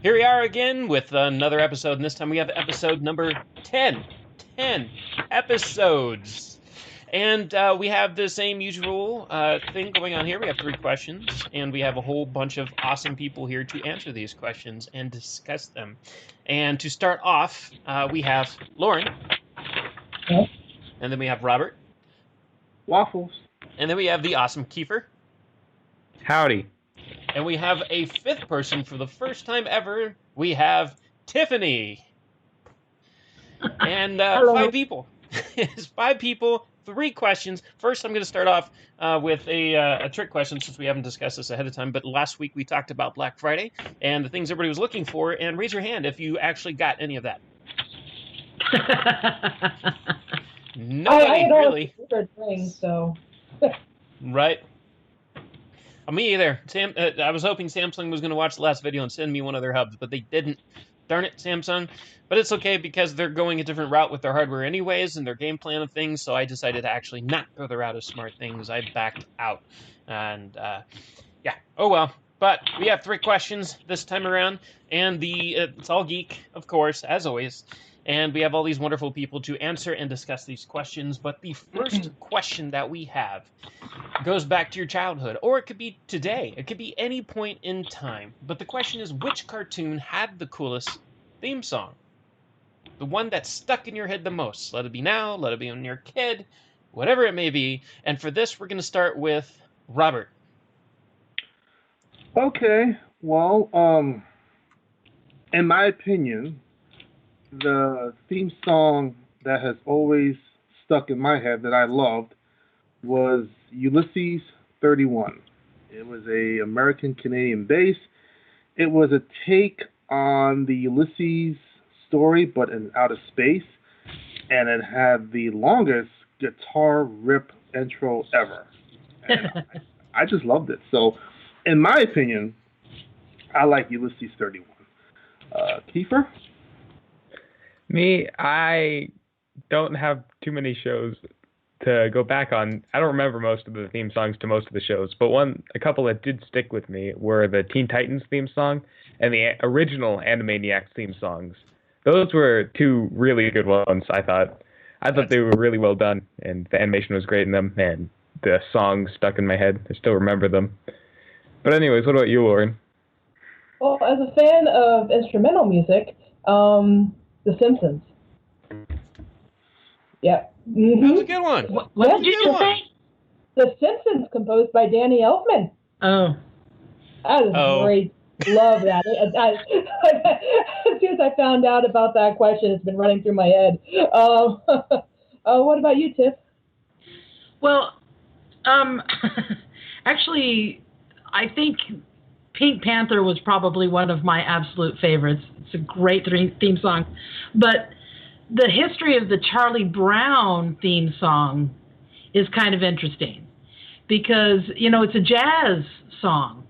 Here we are again with another episode, and this time we have episode number 10. 10 episodes. And we have the same usual thing going on here. We have 3 questions, and we have a whole bunch of awesome people here to answer these questions and discuss them. And to start off, we have Lauren. Yes. And then we have Robert. Waffles. And then we have the awesome Kiefer. Howdy. And we have a 5th person for the first time ever. We have Tiffany. And 5 people. It's 5 people, 3 questions. First, I'm going to start off with a trick question since we haven't discussed this ahead of time. But last week we talked about Black Friday and the things everybody was looking for. And raise your hand if you actually got any of that. Nobody, really. Things, so. Right. Me either. I was hoping Samsung was going to watch the last video and send me one of their hubs, but they didn't. Darn it, Samsung. But it's okay because they're going a different route with their hardware anyways and their game plan of things, so I decided to actually not go the route of smart things. I backed out. And, yeah. Oh well. But we have 3 questions this time around, and it's all geek, of course, as always. And we have all these wonderful people to answer and discuss these questions. But the first question that we have goes back to your childhood, or it could be today. It could be any point in time. But the question is, which cartoon had the coolest theme song? The one that stuck in your head the most. Let it be now, let it be when you're a kid, whatever it may be. And for this, we're going to start with Robert. Okay, well, in my opinion, the theme song that has always stuck in my head that I loved was Ulysses 31. It was a American-Canadian base. It was a take on the Ulysses story, but in outer space, and it had the longest guitar rip intro ever. And I just loved it. So, in my opinion, I like Ulysses 31. Kiefer? Me, I don't have too many shows to go back on. I don't remember most of the theme songs to most of the shows, but a couple that did stick with me were the Teen Titans theme song and the original Animaniacs theme songs. Those were 2 really good ones, I thought. I thought they were really well done, and the animation was great in them, and the songs stuck in my head. I still remember them. But anyways, what about you, Lauren? Well, as a fan of instrumental music, The Simpsons. Yep. Mm-hmm. That was a good one. What did you just say? The Simpsons, composed by Danny Elfman. Oh. That is great. Love that. As soon as I found out about that question, it's been running through my head. What about you, Tiff? Well, actually, I think Pink Panther was probably one of my absolute favorites. It's a great theme song. But the history of the Charlie Brown theme song is kind of interesting because, it's a jazz song.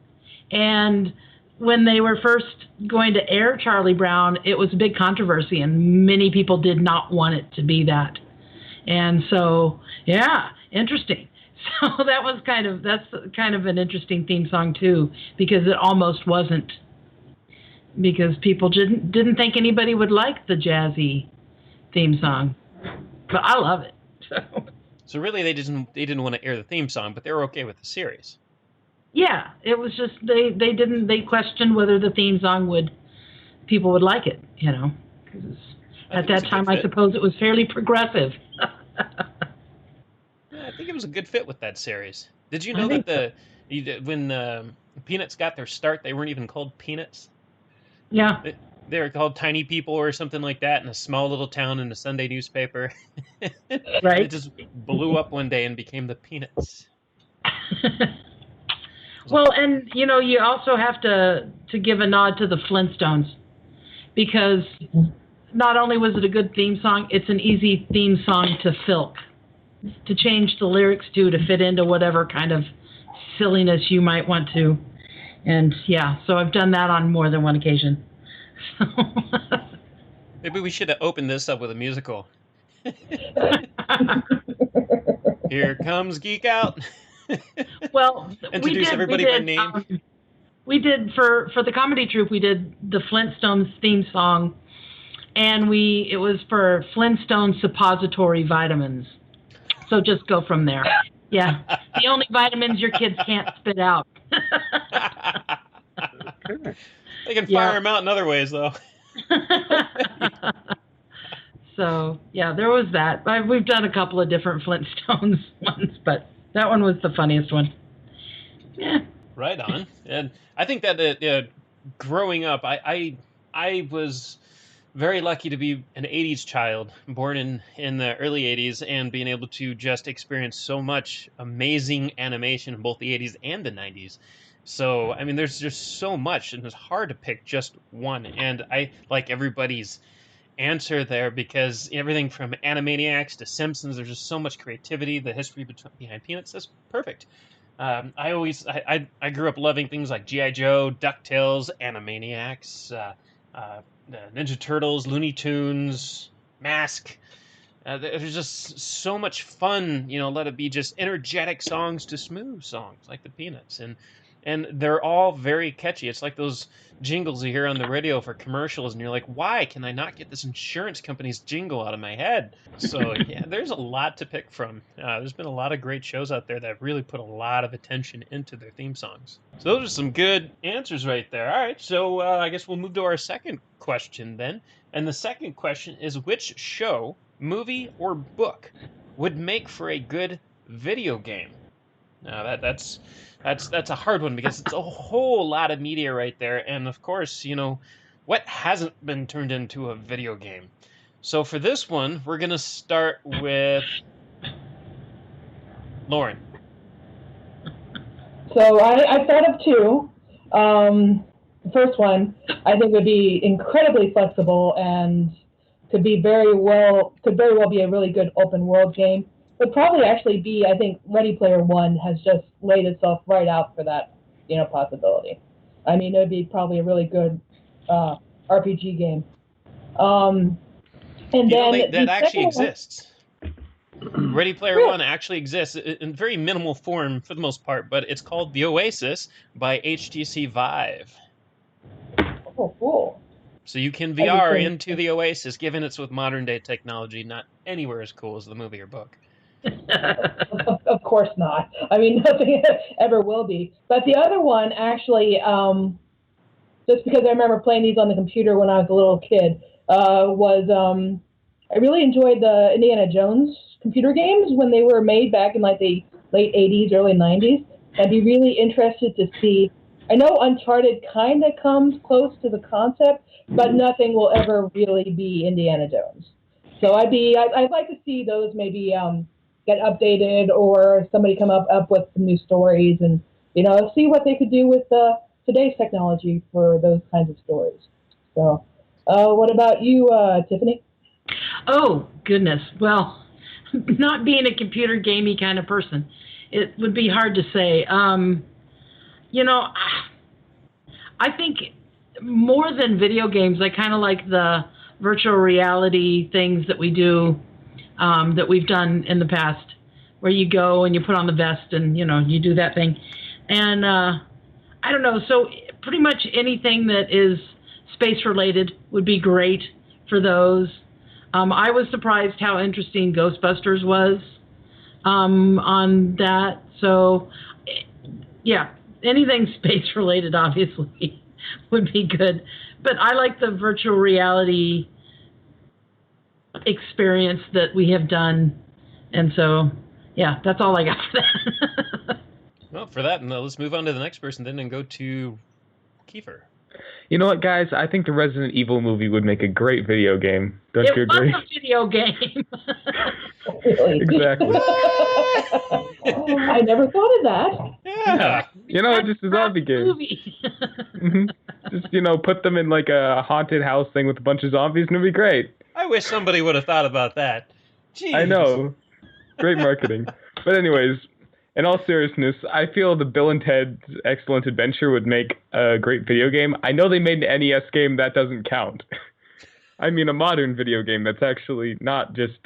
And when they were first going to air Charlie Brown, it was a big controversy, and many people did not want it to be that. And so, yeah, interesting. So that's kind of an interesting theme song too, because it almost wasn't, because people didn't think anybody would like the jazzy theme song, but I love it. So really, they didn't want to air the theme song, but they were okay with the series. Yeah, it was just they questioned whether the theme song people would like it, because at that time I suppose it was fairly progressive. I think it was a good fit with that series. Did you know that when Peanuts got their start, they weren't even called Peanuts? Yeah. They were called Tiny People or something like that in a small little town in a Sunday newspaper. Right. It just blew up one day and became the Peanuts. Well, and, you also have to give a nod to the Flintstones, because not only was it a good theme song, it's an easy theme song to filk, to change the lyrics to fit into whatever kind of silliness you might want to. And, yeah, so I've done that on more than one occasion. Maybe we should have opened this up with a musical. Here comes Geek Out. Well, Introduce everybody by name. We did for the comedy troupe. We did the Flintstones theme song, and it was for Flintstone suppository vitamins. So just go from there. Yeah, the only vitamins your kids can't spit out. They can fire them out in other ways, though. So, yeah, there was that. We've done a couple of different Flintstones ones, but that one was the funniest one. Yeah. Right on. And I think that growing up, I was very lucky to be an 80s child, born in the early 80s, and being able to just experience so much amazing animation in both the 80s and the 90s. So, I mean, there's just so much, and it's hard to pick just one. And I like everybody's answer there, because everything from Animaniacs to Simpsons, there's just so much creativity. The history behind Peanuts, that's perfect. I grew up loving things like G.I. Joe, DuckTales, Animaniacs, Ninja Turtles, Looney Tunes, Mask. There's just so much fun, let it be just energetic songs to smooth songs like the Peanuts. And they're all very catchy. It's like those jingles you hear on the radio for commercials, and you're like, why can I not get this insurance company's jingle out of my head? So, yeah, there's a lot to pick from. There's been a lot of great shows out there that have really put a lot of attention into their theme songs. So those are some good answers right there. All right, so I guess we'll move to our second question then. And the second question is, which show, movie, or book would make for a good video game? Now, that's a hard one, because it's a whole lot of media right there. And, of course, what hasn't been turned into a video game? So for this one, we're going to start with Lauren. So I thought of two. The first one, I think, would be incredibly flexible and could very well be a really good open world game. Would probably actually be, I think, Ready Player One has just laid itself right out for that, possibility. I mean, it would be probably a really good RPG game. And then that actually exists. Ready Player One actually exists in very minimal form for the most part, but it's called The Oasis by HTC Vive. Oh, cool. So you can VR into The Oasis, given it's with modern day technology, not anywhere as cool as the movie or book. Of course not. I mean, nothing ever will be. But the other one, actually, just because I remember playing these on the computer when I was a little kid, was I really enjoyed the Indiana Jones computer games when they were made back in like the late 80s, early 90s. I'd be really interested to see. I know Uncharted kind of comes close to the concept, but nothing will ever really be Indiana Jones. So I'd like to see those maybe get updated, or somebody come up with some new stories, and see what they could do with today's technology for those kinds of stories. So, what about you, Tiffany? Oh goodness! Well, not being a computer gamey kind of person, it would be hard to say. I think more than video games, I kind of like the virtual reality things that we do. That we've done in the past, where you go and you put on the vest and, you do that thing. And I don't know, so pretty much anything that is space-related would be great for those. I was surprised how interesting Ghostbusters was on that. So, yeah, anything space-related, obviously, would be good. But I like the virtual reality experience that we have done, and so yeah, that's all I got for that. Well, for that, let's move on to the next person then and go to Kiefer. You know what, guys? I think the Resident Evil movie would make a great video game. Don't you agree? It was a video game. Exactly. I never thought of that. Yeah. Just a zombie game. Movie. Just, put them in like a haunted house thing with a bunch of zombies, and it'd be great. I wish somebody would have thought about that. Jeez. I know. Great marketing. But anyways, in all seriousness, I feel the Bill and Ted's Excellent Adventure would make a great video game. I know they made an NES game. That doesn't count. I mean, a modern video game that's actually not just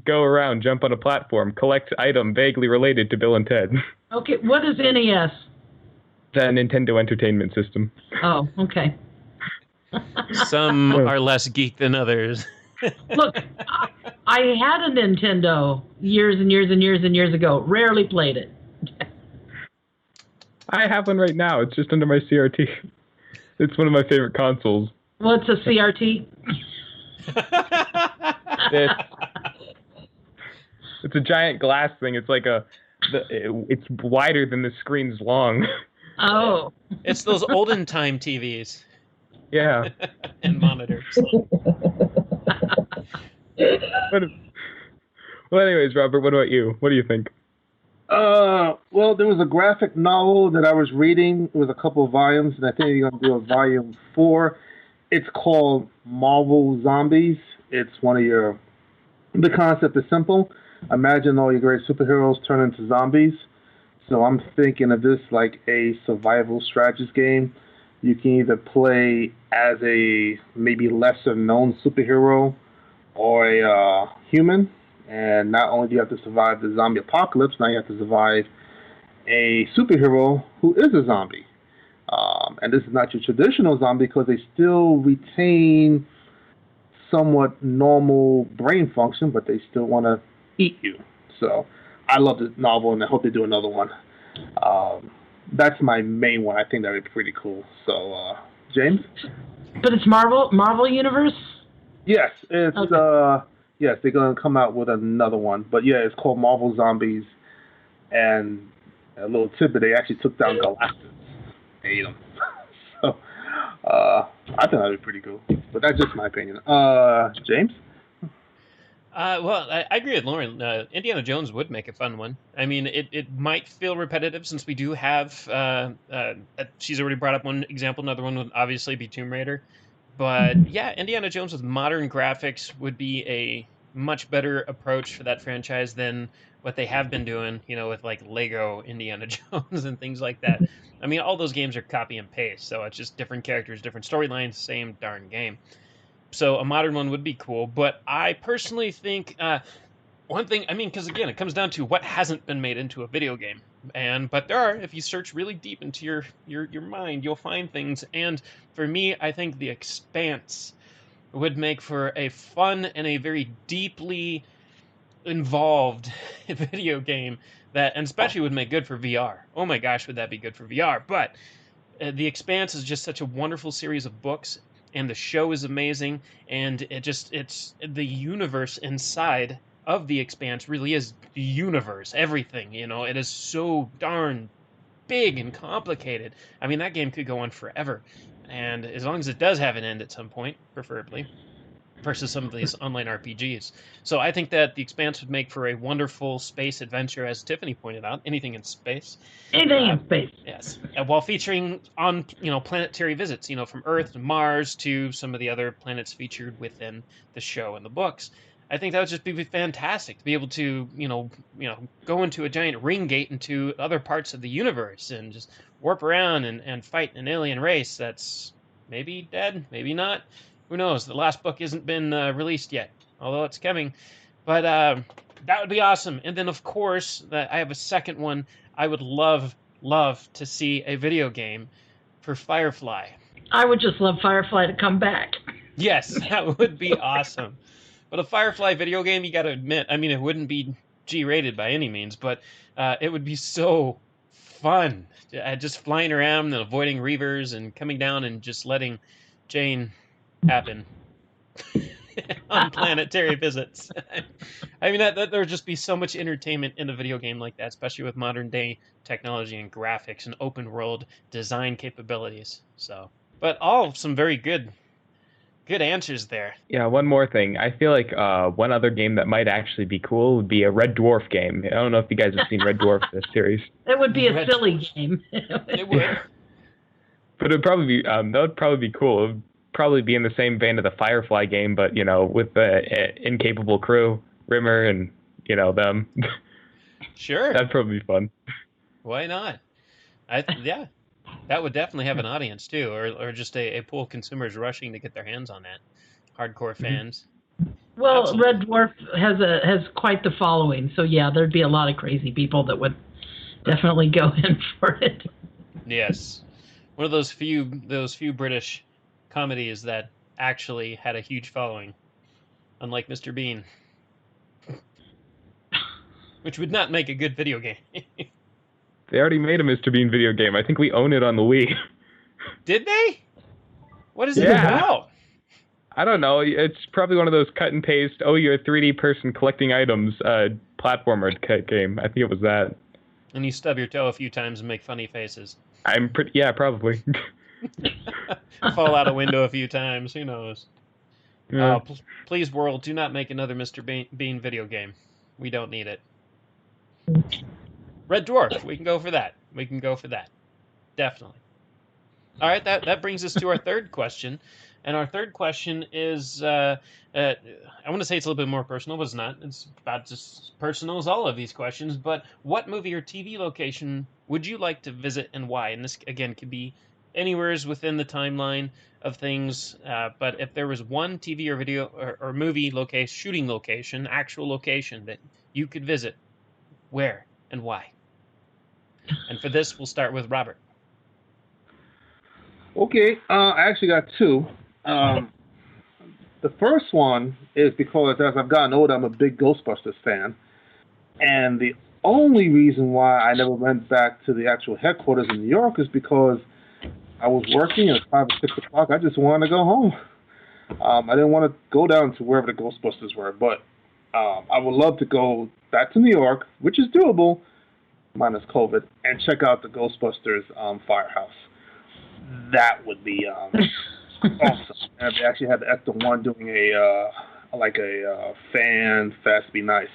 go around, jump on a platform, collect item vaguely related to Bill and Ted. Okay, what is NES? The Nintendo Entertainment System. Oh, okay. Some are less geek than others. Look, I had a Nintendo years and years and years and years ago. Rarely played it. I have one right now. It's just under my CRT. It's one of my favorite consoles. What's a CRT? It's a giant glass thing. It's like it's wider than the screen's long. Oh. It's those olden time TVs. Yeah. And monitors. Well, anyways, Robert, what about you? What do you think? Well, there was a graphic novel that I was reading. It was a couple of volumes, and I think you're going to do a volume 4. It's called Marvel Zombies. It's one of your... The concept is simple. Imagine all your great superheroes turn into zombies. So I'm thinking of this like a survival strategist game. You can either play as a maybe lesser known superhero or a human. And not only do you have to survive the zombie apocalypse, now you have to survive a superhero who is a zombie. And this is not your traditional zombie because they still retain somewhat normal brain function, but they still want to eat you. So I love this novel, and I hope they do another one. That's my main one. I think that would be pretty cool. So, James? But it's Marvel Universe? Yes, it's okay. Yes, they're gonna come out with another one. But yeah, it's called Marvel Zombies, and a little tidbit: they actually took down Galactus. They ate him. So, I think that'd be pretty cool. But that's just my opinion. James? Well, I agree with Lauren. Indiana Jones would make a fun one. I mean, it might feel repetitive since we do have. She's already brought up one example. Another one would obviously be Tomb Raider. But yeah, Indiana Jones with modern graphics would be a much better approach for that franchise than what they have been doing, with like Lego Indiana Jones and things like that. I mean, all those games are copy and paste, so it's just different characters, different storylines, same darn game. So a modern one would be cool, but I personally think one thing, because again, it comes down to what hasn't been made into a video game. But there are, if you search really deep into your mind, you'll find things. And for me, I think The Expanse would make for a fun and a very deeply involved video game and especially would make good for VR. Oh my gosh, would that be good for VR? But The Expanse is just such a wonderful series of books, and the show is amazing, and it's the universe inside of The Expanse really is the universe, everything, it is so darn big and complicated. I mean, that game could go on forever, and as long as it does have an end at some point, preferably, versus some of these online RPGs. So I think that The Expanse would make for a wonderful space adventure, as Tiffany pointed out, anything in space. Anything in space. Yes, while featuring on planetary visits, from Earth to Mars to some of the other planets featured within the show and the books. I think that would just be fantastic to be able to, go into a giant ring gate into other parts of the universe and just warp around and fight an alien race that's maybe dead, maybe not. Who knows? The last book hasn't been released yet, although it's coming. But that would be awesome. And then, of course, I have a second one. I would love to see a video game for Firefly. I would just love Firefly to come back. Yes, that would be awesome. But a Firefly video game, you got to admit, it wouldn't be G-rated by any means, but it would be so fun. Just flying around and avoiding Reavers and coming down and just letting Jane happen on planetary visits. That there would just be so much entertainment in a video game like that, especially with modern day technology and graphics and open world design capabilities. So, but all some very good answers there. Yeah, one more thing. I feel like one other game that might actually be cool would be a Red Dwarf game. I don't know if you guys have seen Red Dwarf, this series. It would be a silly game. It would. But it'd probably be that would probably be cool. It would probably be in the same vein of the Firefly game, but with the incapable crew, Rimmer and them. Sure. That'd probably be fun. Why not? Yeah. That would definitely have an audience too, or just a pool of consumers rushing to get their hands on that. Hardcore fans. Well, Absolutely. Red Dwarf has quite the following, so yeah, there'd be a lot of crazy people that would definitely go in for it. Yes. One of those few British comedies that actually had a huge following, unlike Mr. Bean, which would not make a good video game. They already made a Mr. Bean video game. I think we own it on the Wii. Did they? What is it Yeah. about? I don't know. It's probably one of those cut and paste, oh, you're a 3D person collecting items platformer game. I think it was that. And you stub your toe a few times and make funny faces. Yeah, probably. Fall out a window a few times. Who knows? Yeah. Please, world, do not make another Mr. Bean video game. We don't need it. Red Dwarf. We can go for that. Definitely. All right, that brings us to our third question. And our third question is, I want to say it's a little bit more personal, but it's not. It's about as personal as all of these questions. But what movie or TV location would you like to visit and why? And this, again, could be anywhere within the timeline of things. But if there was one TV or video or movie location, shooting location, actual location that you could visit, where and why? And for this, we'll start with Robert. Okay, I actually got two. The first one is because as I've gotten older, I'm a big Ghostbusters fan. And the only reason why I never went back to the actual headquarters in New York is because I was working at 5 or 6 o'clock. I just wanted to go home. I didn't want to go down to wherever the Ghostbusters were. But I would love to go back to New York, which is doable, minus COVID, and check out the Ghostbusters Firehouse. That would be awesome. And they actually had the Ecto One doing a fan fest, be nice.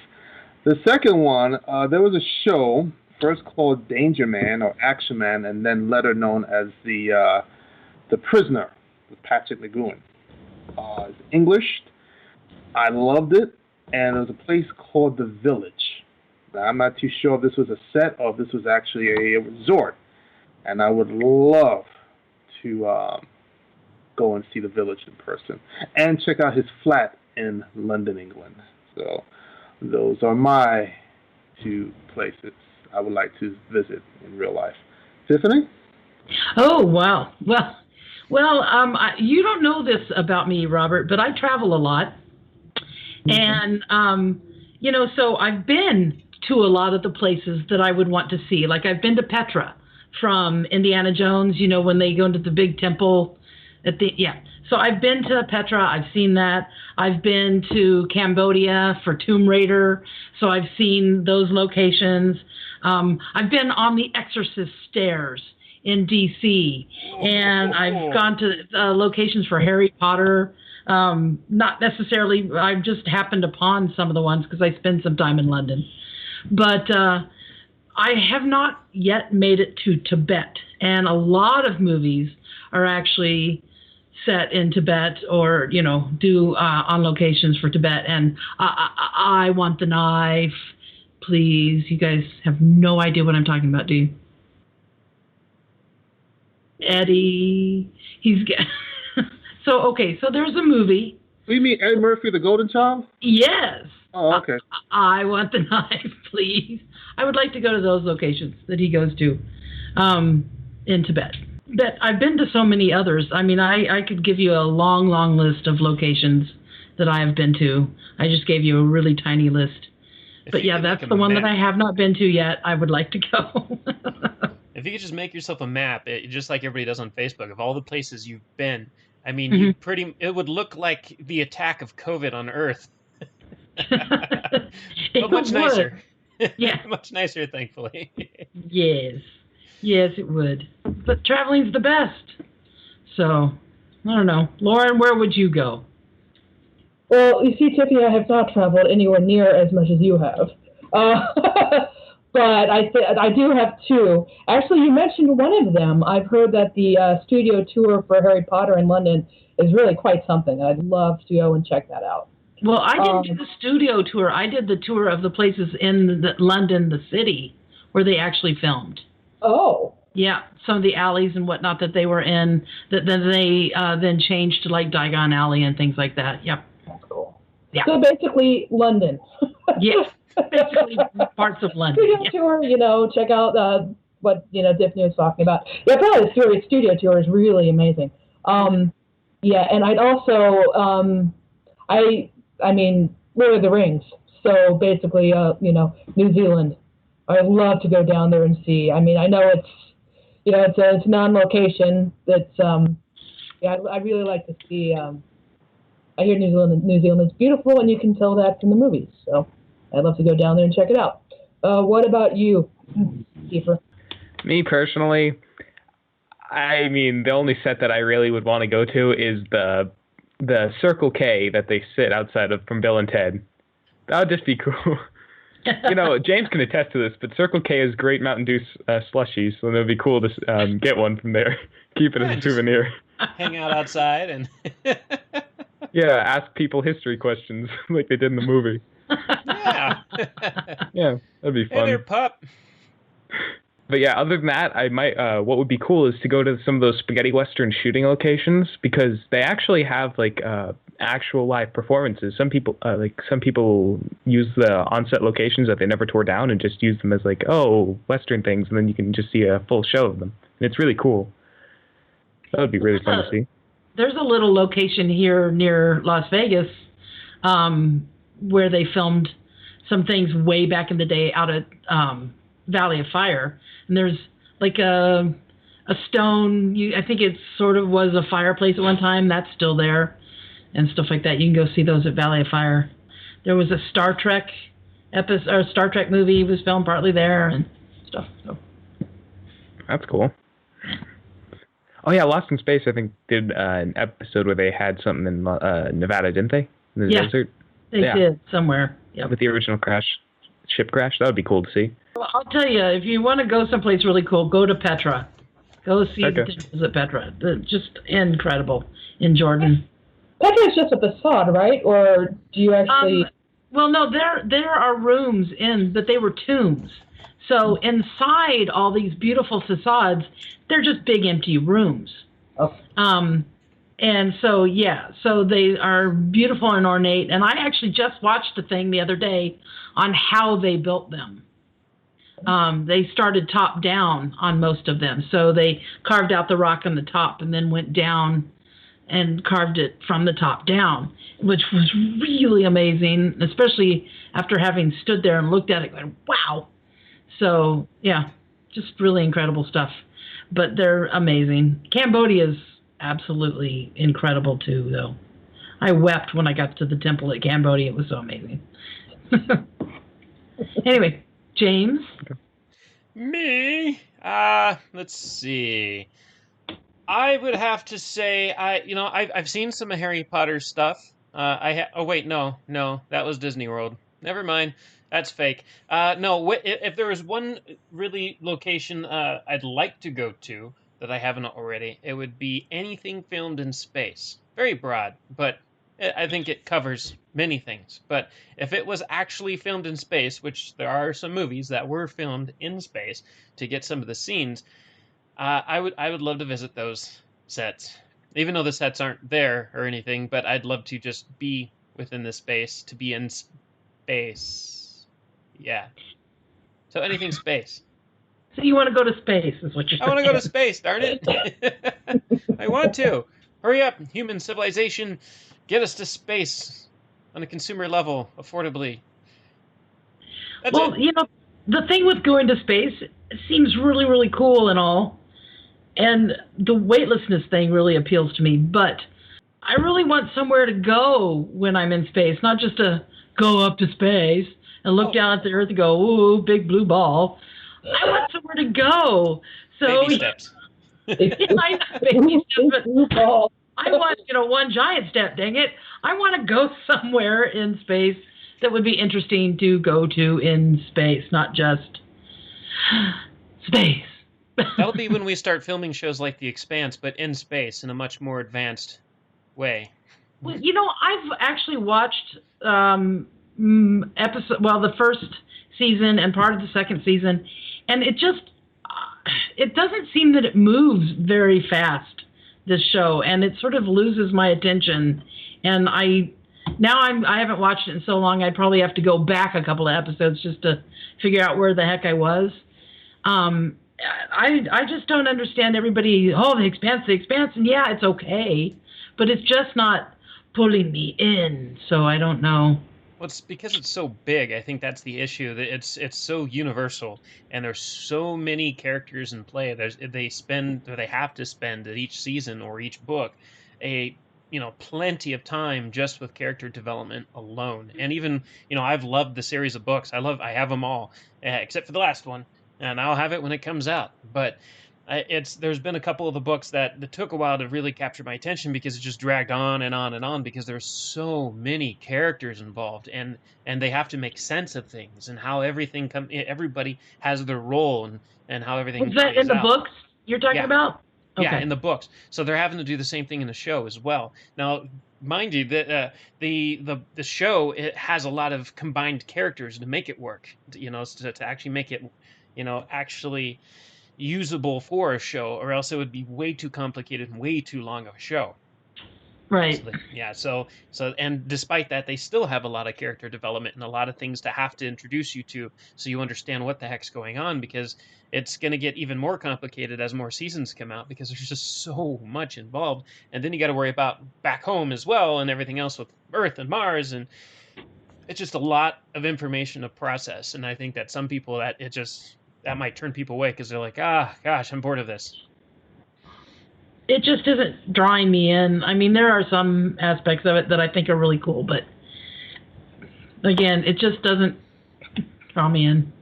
The second one, there was a show first called Danger Man or Action Man, and then later known as the Prisoner with Patrick McGowan. It's English. I loved it, and there was a place called The Village. Now, I'm not too sure if this was a set or if this was actually a resort, and I would love to go and see The Village in person and check out his flat in London, England. So those are my two places I would like to visit in real life. Tiffany? Oh, wow. Well, you don't know this about me, Robert, but I travel a lot. And, so I've been to a lot of the places that I would want to see. Like I've been to Petra from Indiana Jones, when they go into the big temple So I've been to Petra. I've seen that. I've been to Cambodia for Tomb Raider. So I've seen those locations. I've been on the Exorcist stairs in D.C. And I've gone to locations for Harry Potter. Not necessarily, I've just happened upon some of the ones because I spend some time in London. But I have not yet made it to Tibet. And a lot of movies are actually set in Tibet or, do on locations for Tibet. And I want the knife. Please, you guys have no idea what I'm talking about, do you? Eddie, so there's a movie. You mean Eddie Murphy, the Golden Child? Yes. Oh, okay. I want the knife, please. I would like to go to those locations that he goes to in Tibet. But I've been to so many others. I mean, I could give you a long, long list of locations that I have been to. I just gave you a really tiny list. But yeah, that's the one that I have not been to yet. I would like to go. If you could just make yourself a map, just like everybody does on Facebook, of all the places you've been, I mean, it would look like the attack of COVID on Earth. But much nicer. Yeah. Much nicer, thankfully. Yes, it would. But traveling's the best. So, I don't know. Lauren, where would you go? Well, you see, Tiffany, I have not traveled anywhere near as much as you have. But I do have two. Actually, you mentioned one of them. I've heard that the studio tour for Harry Potter in London is really quite something. I'd love to go and check that out. Well, I didn't do the studio tour. I did the tour of the places in London, the city, where they actually filmed. Oh. Yeah, some of the alleys and whatnot that they were in, that then they then changed to like Diagon Alley and things like that. Yep. That's cool. Yeah. So basically, London. Yes, basically parts of London. Studio tour, check out what Tiffany was talking about. Yeah, probably the Furious Studio Tour is really amazing. Yeah, and I'd also I mean Lord of the Rings. So basically, New Zealand. I'd love to go down there and see. I mean, I know it's non-location. That's I really like to see. I hear New Zealand is beautiful, and you can tell that from the movies. So I'd love to go down there and check it out. What about you, Kiefer? Me personally, I mean, the only set that I really would want to go to is the Circle K that they sit outside of from Bill and Ted. That would just be cool. James can attest to this, but Circle K is great Mountain Dew slushies, so it would be cool to get one from there. Keep it as a souvenir. Hang out outside and... Yeah, ask people history questions like they did in the movie. Yeah. Yeah, that'd be fun. Hey there, pup. But yeah, other than that, I might. What would be cool is to go to some of those spaghetti western shooting locations because they actually have like actual live performances. Some people use the on-set locations that they never tore down and just use them as like western things, and then you can just see a full show of them, and it's really cool. That would be really fun to see. There's a little location here near Las Vegas where they filmed some things way back in the day out at Valley of Fire. And there's like a stone, I think it sort of was a fireplace at one time. That's still there and stuff like that. You can go see those at Valley of Fire. There was a Star Trek episode, or Star Trek movie was filmed partly there and stuff. So. That's cool. Oh yeah, Lost in Space, I think, did an episode where they had something in Nevada, didn't they? In the desert? They did, somewhere. Yep. With the original ship crash. That would be cool to see. Well, I'll tell you, if you want to go someplace really cool, go to Petra. Go see the temples at Petra. They're just incredible in Jordan. Petra is just a facade, right? Or do you actually... well, no, there are rooms but they were tombs. So inside all these beautiful facades, they're just big empty rooms. Okay. And so, so they are beautiful and ornate. And I actually just watched a thing the other day on how they built them. They started top down on most of them. So they carved out the rock on the top and then went down and carved it from the top down, which was really amazing, especially after having stood there and looked at it going, wow. So, yeah, just really incredible stuff. But they're amazing. Cambodia is absolutely incredible, too, though. I wept when I got to the temple at Cambodia. It was so amazing. Anyway, James? Me? Let's see. I would have to say, I've seen some of Harry Potter stuff. Oh, wait, no, that was Disney World. Never mind. That's fake. No, if there was one really location I'd like to go to that I haven't already, it would be anything filmed in space. Very broad, but I think it covers many things. But if it was actually filmed in space, which there are some movies that were filmed in space to get some of the scenes, I would love to visit those sets. Even though the sets aren't there or anything, but I'd love to just be within the space, to be in space. Yeah. So anything space. So you want to go to space, is what you're saying. I want to go to space, darn it. I want to. Hurry up, human civilization. Get us to space on a consumer level, affordably. That's it. The thing with going to space, it seems really, really cool and all. And the weightlessness thing really appeals to me. But I really want somewhere to go when I'm in space, not just to go up to space and look down at the Earth and go, ooh, big blue ball. I want somewhere to go. So, baby steps. Baby steps, but I want, one giant step, dang it. I want to go somewhere in space that would be interesting to go to in space, not just space. That'll be when we start filming shows like The Expanse, but in space in a much more advanced way. Well, I've actually watched the first season and part of the second season, and it doesn't seem that it moves very fast, this show, and it sort of loses my attention. And I haven't watched it in so long, I'd probably have to go back a couple of episodes just to figure out where the heck I was. I just don't understand everybody. Oh, the Expanse, and yeah, it's okay, but it's just not pulling me in. So I don't know. Well, it's because it's so big. I think that's the issue. That it's so universal, and there's so many characters in play. They have to spend at each season or each book a plenty of time just with character development alone. And even I've loved the series of books. I have them all except for the last one, and I'll have it when it comes out. But there's been a couple of the books that took a while to really capture my attention because it just dragged on and on and on because there's so many characters involved, and they have to make sense of things and how everybody has their role, and how everything Was that plays in the out. books you're talking Yeah. about? Yeah, in the books. So they're having to do the same thing in the show as well. Now, mind you, that the show, it has a lot of combined characters to make it work. To actually make it, actually usable for a show, or else it would be way too complicated and way too long of a show. Right. So and despite that, they still have a lot of character development and a lot of things to have to introduce you to, so you understand what the heck's going on, because it's going to get even more complicated as more seasons come out, because there's just so much involved. And then you got to worry about back home as well and everything else with Earth and Mars, and it's just a lot of information to process. And I think that some people, that might turn people away because they're like, gosh, I'm bored of this. It just isn't drawing me in. I mean, there are some aspects of it that I think are really cool, but again, it just doesn't draw me in.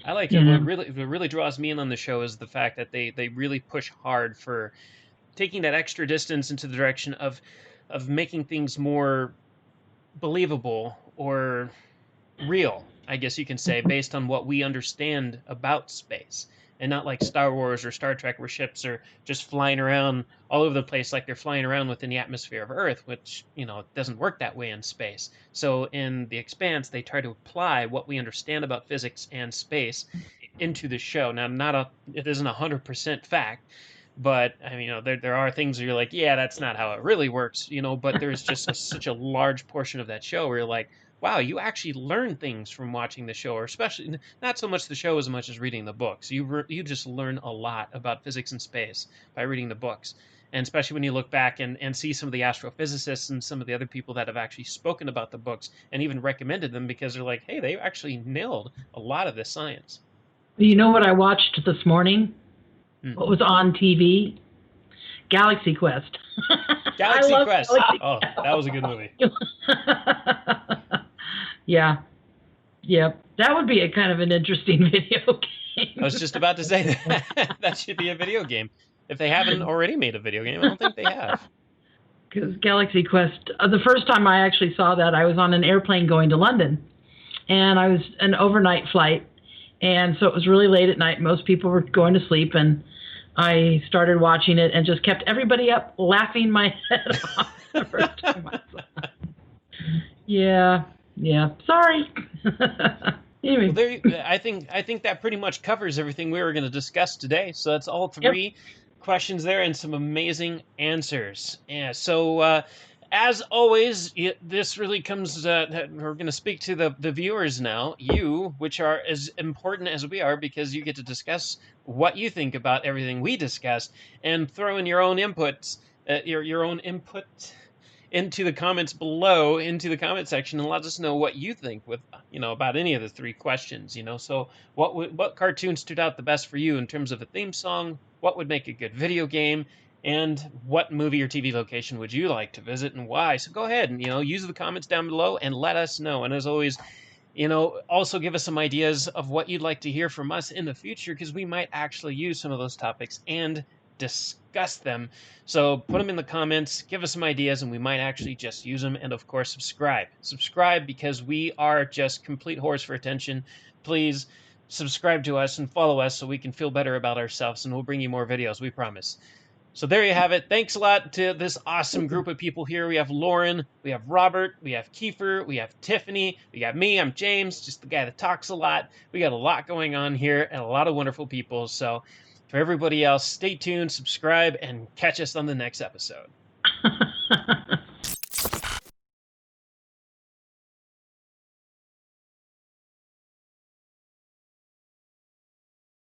I like it. What really draws me in on the show is the fact that they really push hard for taking that extra distance into the direction of making things more believable or real, I guess you can say, based on what we understand about space. And not like Star Wars or Star Trek, where ships are just flying around all over the place like they're flying around within the atmosphere of Earth, which, it doesn't work that way in space. So in The Expanse, they try to apply what we understand about physics and space into the show. Now, it isn't 100% fact, but I mean, there are things where you're like, yeah, that's not how it really works, but there's just such a large portion of that show where you're like, wow, you actually learn things from watching the show, or especially not so much the show as much as reading the books. You just learn a lot about physics and space by reading the books. And especially when you look back and see some of the astrophysicists and some of the other people that have actually spoken about the books and even recommended them, because they're like, hey, they actually nailed a lot of this science. You know what I watched this morning? What was on TV? Galaxy Quest. Galaxy Quest. Oh, that was a good movie. Yeah. Yep. That would be a kind of an interesting video game. I was just about to say that should be a video game. If they haven't already made a video game, I don't think they have. Because Galaxy Quest, the first time I actually saw that, I was on an airplane going to London. And I was an overnight flight. And so it was really late at night. Most people were going to sleep. And I started watching it and just kept everybody up laughing my head off the first time I saw it. Yeah. Sorry. Anyway. Well, I think that pretty much covers everything we were going to discuss today. So that's all three questions there and some amazing answers. Yeah. So as always, this really comes. We're going to speak to the viewers now. You, which are as important as we are, because you get to discuss what you think about everything we discussed and throw in your own inputs, your own input into the comments below, into the comment section, and let us know what you think with about any of the three questions. So what cartoon stood out the best for you in terms of a theme song? What would make a good video game? And what movie or TV location would you like to visit and why? So go ahead and use the comments down below and let us know. And as always, also give us some ideas of what you'd like to hear from us in the future, because we might actually use some of those topics and discuss them. So put them in the comments, give us some ideas, and we might actually just use them. And of course, subscribe, because we are just complete whores for attention. Please subscribe to us and follow us so we can feel better about ourselves, and we'll bring you more videos, we promise. So there you have it. Thanks a lot to this awesome group of people here. We have Lauren, we have Robert, we have Kiefer, we have Tiffany, we got me, I'm James, just the guy that talks a lot. We got a lot going on here and a lot of wonderful people. So for everybody else, stay tuned, subscribe, and catch us on the next episode.